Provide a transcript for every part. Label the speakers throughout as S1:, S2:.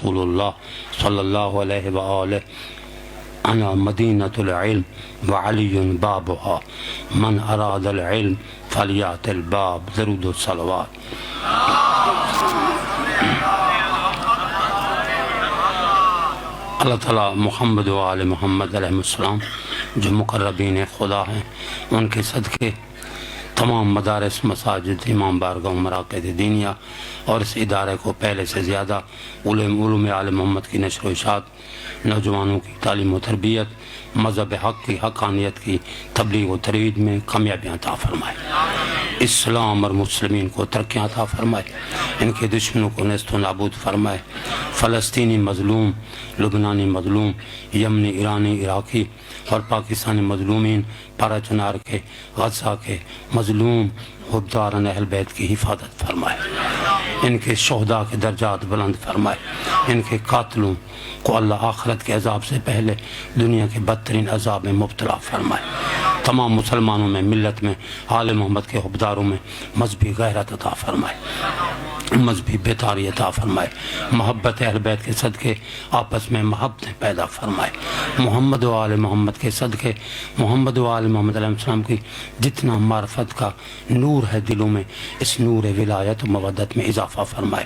S1: رسول اللہ صلی اللہ علیہ وآلہ انا مدینۃ العلم وعلی بابها من اراد العلم فلیات الباب درود و صلوات۔ اللہ تعالیٰ محمد و آل محمد علیہ السلام جو مقربین خدا ہیں ان کے صدقے تمام مدارس، مساجد، امام بارگاہ، مراکز دینیہ اور اس ادارے کو پہلے سے زیادہ علوم آل محمد کی نشر و اشاعت، نوجوانوں کی تعلیم و تربیت، مذہب حق کی حقانیت کی تبلیغ و ترویج میں کامیابیاں عطا فرمائے، اسلام اور مسلمین کو ترقیاں عطا فرمائے، ان کے دشمنوں کو نیست و نابود فرمائے، فلسطینی مظلوم، لبنانی مظلوم، یمنی، ایرانی، عراقی اور پاکستانی مظلومین، پارا چنار کے، غزہ کے مظلوم غداران اہل بیت کی حفاظت فرمائے، ان کے شہداء کے درجات بلند فرمائے، ان کے قاتلوں کو اللہ آخرت کے عذاب سے پہلے دنیا کے بدترین عذاب میں مبتلا فرمائے، تمام مسلمانوں میں، ملت میں، آل محمد کے حبداروں میں مذہبی غیرت عطا فرمائے، مذہبی بیداری عطا فرمائے، محبت اہل بیت کے صدقے آپس میں محبتیں پیدا فرمائے، محمد و آل محمد کے صدقے محمد و آل محمد علیہ السلام کی جتنا معرفت کا نور ہے دلوں میں، اس نور ولایت و مودت میں اضافہ فرمائے،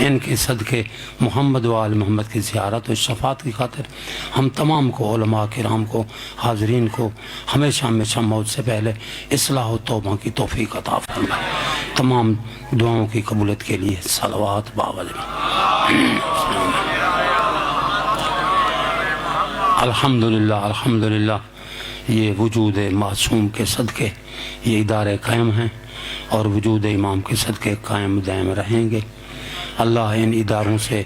S1: ان کے صدقے محمد و آل محمد کی زیارت و شفاعت کی خاطر ہم تمام کو، علماء کرام کو، حاضرین کو ہمیشہ ہمیشہ موت سے پہلے اصلاح و توبہ کی توفیق عطا فرمائے، تمام دعاؤں کی قبولیت کے لیے صلوات باول الحمدللہ الحمدللہ۔ یہ وجود معصوم کے صدقے یہ ادارے قائم ہیں اور وجود امام کے صدقے قائم دائم رہیں گے۔ اللہ ان اداروں سے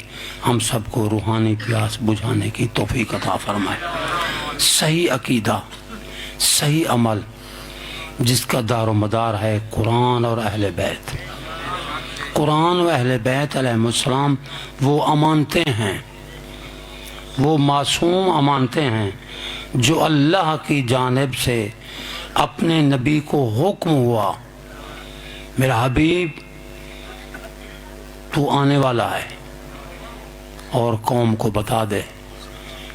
S1: ہم سب کو روحانی پیاس بجھانے کی توفیق عطا فرمائے، صحیح عقیدہ، صحیح عمل جس کا دار و مدار ہے قرآن اور اہل بیت، قرآن و اہل بیت علیہ السلام وہ امانتیں ہیں، وہ معصوم امانتیں ہیں جو اللہ کی جانب سے اپنے نبی کو حکم ہوا، میرا حبیب تو آنے والا ہے اور قوم کو بتا دے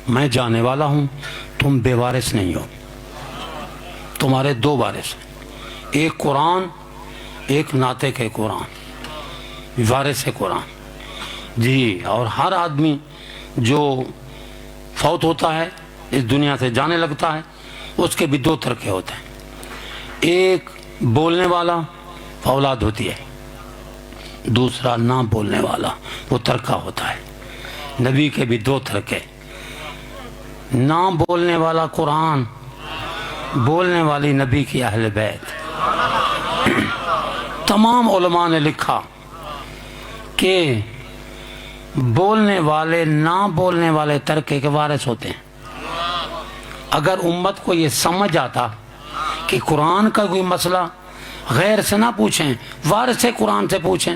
S1: میں جانے والا ہوں، تم بے وارث نہیں ہو، تمہارے دو وارث ہیں، ایک قرآن، ایک ناطق قرآن، وارث قرآن جی۔ اور ہر آدمی جو فوت ہوتا ہے، اس دنیا سے جانے لگتا ہے، اس کے بھی دو ترکے ہوتے ہیں، ایک بولنے والا اولاد ہوتی ہے، دوسرا نہ بولنے والا وہ ترکہ ہوتا ہے۔ نبی کے بھی دو ترکے، نہ بولنے والا قرآن، بولنے والی نبی کی اہل بیت۔ تمام علماء نے لکھا کہ بولنے والے نہ بولنے والے ترکے کے وارث ہوتے ہیں۔ اگر امت کو یہ سمجھ آتا کہ قرآن کا کوئی مسئلہ غیر سے نہ پوچھیں، وارث قرآن سے پوچھیں،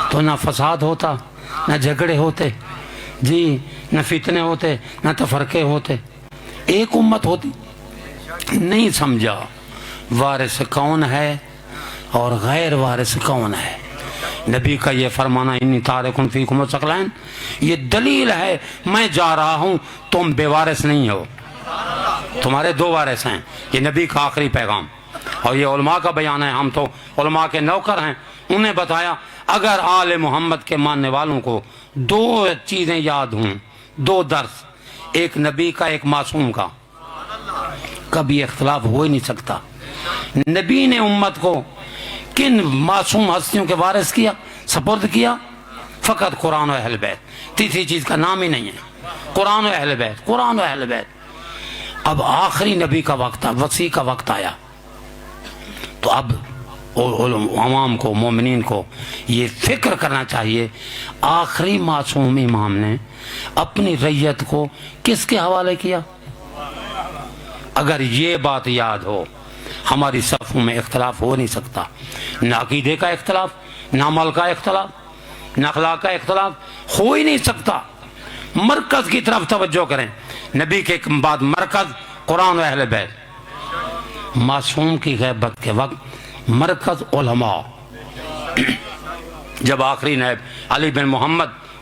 S1: تو نہ فساد ہوتا، نہ جھگڑے ہوتے جی، نہ فتنے ہوتے، نہ تفرقے ہوتے، ایک امت ہوتی۔ نہیں سمجھا وارث کون ہے اور غیر وارث کون ہے۔ نبی کا یہ فرمانا انی تارکن فیکم الثقلین، یہ دلیل ہے میں جا رہا ہوں، تم بے وارث نہیں ہو، تمہارے دو وارث ہیں۔ یہ نبی کا آخری پیغام، اور یہ علماء کا بیان ہے، ہم تو علماء کے نوکر ہیں۔ انہیں بتایا اگر آل محمد کے ماننے والوں کو دو چیزیں یاد ہوں، دو درس، ایک نبی کا، ایک معصوم کا، کبھی اختلاف ہو ہی نہیں سکتا۔ نبی نے امت کو کن معصوم ہستیوں کے وارث کیا، سپرد کیا؟ فقط قرآن و اہل بیت، تیسری چیز کا نام ہی نہیں ہے، قرآن و اہل بیت، قرآن و اہل بیت۔ اب آخری نبی کا وقت، وسیع کا وقت آیا، تو اب عوام کو، مومنین کو یہ فکر کرنا چاہیے آخری معصوم امام نے اپنی ریت کو کس کے حوالے کیا۔ اگر یہ بات یاد ہو، ہماری صفوں میں اختلاف ہو نہیں سکتا، نہ عقیدے کا اختلاف، نہ عمل کا اختلاف، نہ اخلاق کا اختلاف ہو ہی نہیں سکتا۔ مرکز کی طرف توجہ کریں، نبی کے بعد مرکز قرآن و اہل بیت۔ معصوم کی غیبت کے وقت مرکز علماء، جب آخری نائب علی بن محمد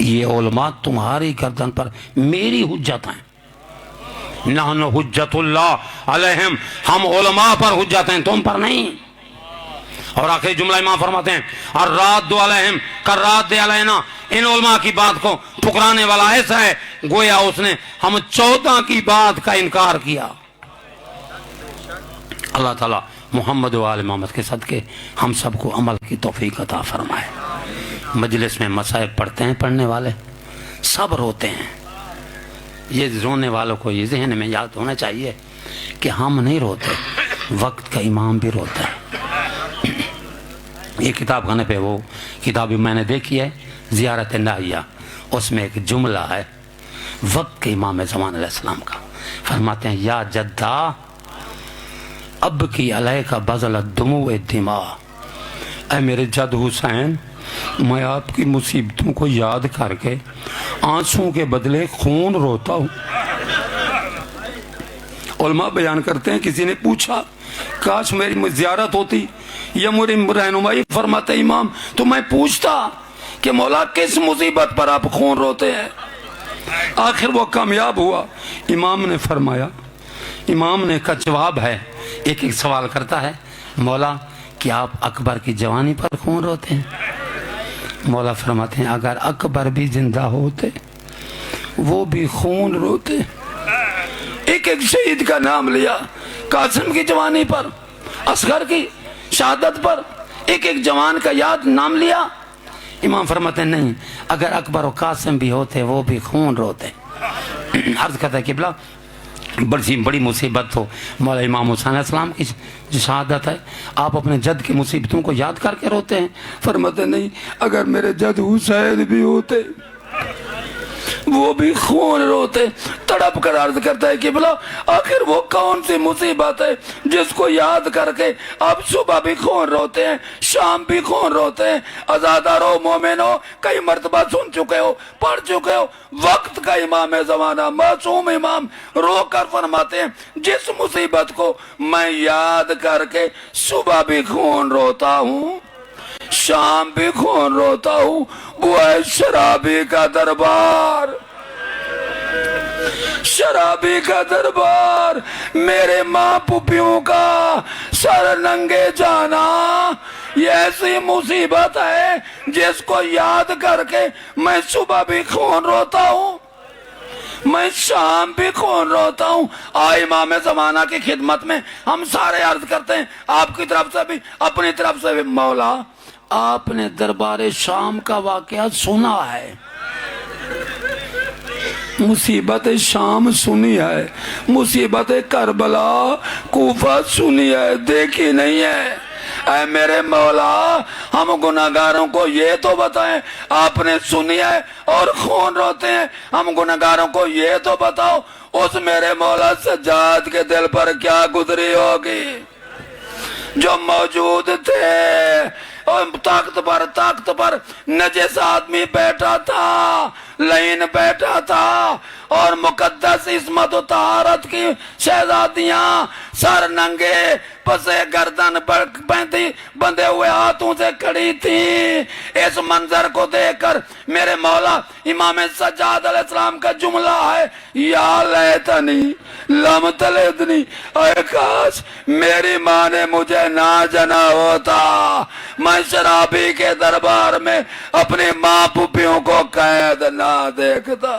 S1: یہ علماء تمہاری گردن پر میری حجت ہیں. نحن حجت اللہ علیہم، ہم علماء پر حجت ہیں، تم پر نہیں. اور آخری جملہ امام فرماتے ہیں الراد علیہم کراد علینا، ان علماء کی بات کو ٹھکرانے والا ایسا ہے گویا اس نے ہم 14 کی بات کا انکار کیا. اللہ تعالیٰ محمد و آل محمد کے صدقے ہم سب کو عمل کی توفیق عطا فرمائے. مجلس میں مصائب پڑھتے ہیں پڑھنے والے، سب روتے ہیں. یہ رونے والوں کو یہ ذہن میں یاد ہونا چاہیے کہ ہم نہیں روتے، وقت کا امام بھی روتا ہے. یہ کتاب خانے پہ وہ کتاب میں نے دیکھی ہے زیارت ناہیہ، اس میں ایک جملہ ہے وقت کے امام زمان علیہ السلام کا. فرماتے ہیں یا جدہ اب کی علیہ کا بزل دموع دماغ، اے میرے جد حسین میں آپ کی مصیبتوں کو یاد کر کے آنسوں کے بدلے خون روتا ہوں. علماء بیان کرتے ہیں کسی نے پوچھا کاش میری زیارت ہوتی یا میری رہنمائی فرماتے امام تو میں پوچھتا کہ مولا کس مصیبت پر آپ خون روتے ہیں. آخر وہ کامیاب ہوا. امام نے فرمایا، امام نے کا جواب ہے، ایک ایک سوال کرتا ہے مولا کیا آپ اکبر کی جوانی پر خون روتے ہیں؟ مولا فرماتے ہیں اگر اکبر بھی زندہ ہوتے وہ بھی خون روتے. ایک ایک شہید کا نام لیا، قاسم کی جوانی پر، اصغر کی شہادت پر، ایک ایک جوان کا یاد نام لیا. امام فرماتے ہیں نہیں، اگر اکبر و قاسم بھی ہوتے وہ بھی خون روتے. عرض کرتا ہے قبلہ بڑی مصیبت ہو، مولا امام حسین علیہ السلام کی جو شہادت ہے، آپ اپنے جد کی مصیبتوں کو یاد کر کے روتے ہیں؟ فرماتے نہیں، اگر میرے جد حسین بھی ہوتے وہ بھی خون روتے. تڑپ کر عرض کرتا ہے قبلہ آخر وہ کون سی مصیبت ہے جس کو یاد کر کے آپ صبح بھی خون روتے ہیں، شام بھی خون روتے ہیں؟ عزادارو مومنو کئی مرتبہ سن چکے ہو، پڑھ چکے ہو، وقت کا امام زمانہ معصوم امام رو کر فرماتے ہیں جس مصیبت کو میں یاد کر کے صبح بھی خون روتا ہوں شام بھی خون روتا ہوں، وہ ہے شرابی کا دربار. شرابی کا دربار، میرے ماں پوپیوں کا سر ننگے جانا، یہ ایسی مصیبت ہے جس کو یاد کر کے میں صبح بھی خون روتا ہوں میں شام بھی خون روتا ہوں. امام زمانہ کی خدمت میں ہم سارے عرض کرتے ہیں آپ کی طرف سے بھی اپنی طرف سے بھی مولا آپ نے دربار شام کا واقعہ سنا ہے، مصیبت شام سنی ہے، مصیبت کربلا کوفہ سنی ہے، دیکھی نہیں ہے. اے میرے مولا ہم گناہگاروں کو یہ تو بتائیں آپ نے سنی ہے اور خون روتے ہیں، ہم گناہگاروں کو یہ تو بتاؤ اس میرے مولا سجاد کے دل پر کیا گزری ہوگی جو موجود تھے. اور طاقت پر نجس آدمی بیٹھا تھا، لین بیٹھا تھا، اور مقدس عصمت و طہارت کی شہزادیاں سر ننگے پسے گردن بندے ہوئے ہاتھوں سے کھڑی تھی. اس منظر کو دیکھ کر میرے مولا امام سجاد علیہ السلام کا جملہ ہے یا لیتنی لم تلدنی، اے کاش میری ماں نے مجھے نہ جنا ہوتا، میں شرابی کے دربار میں اپنی ماں پوپیوں کو قید نہ دیکھتا.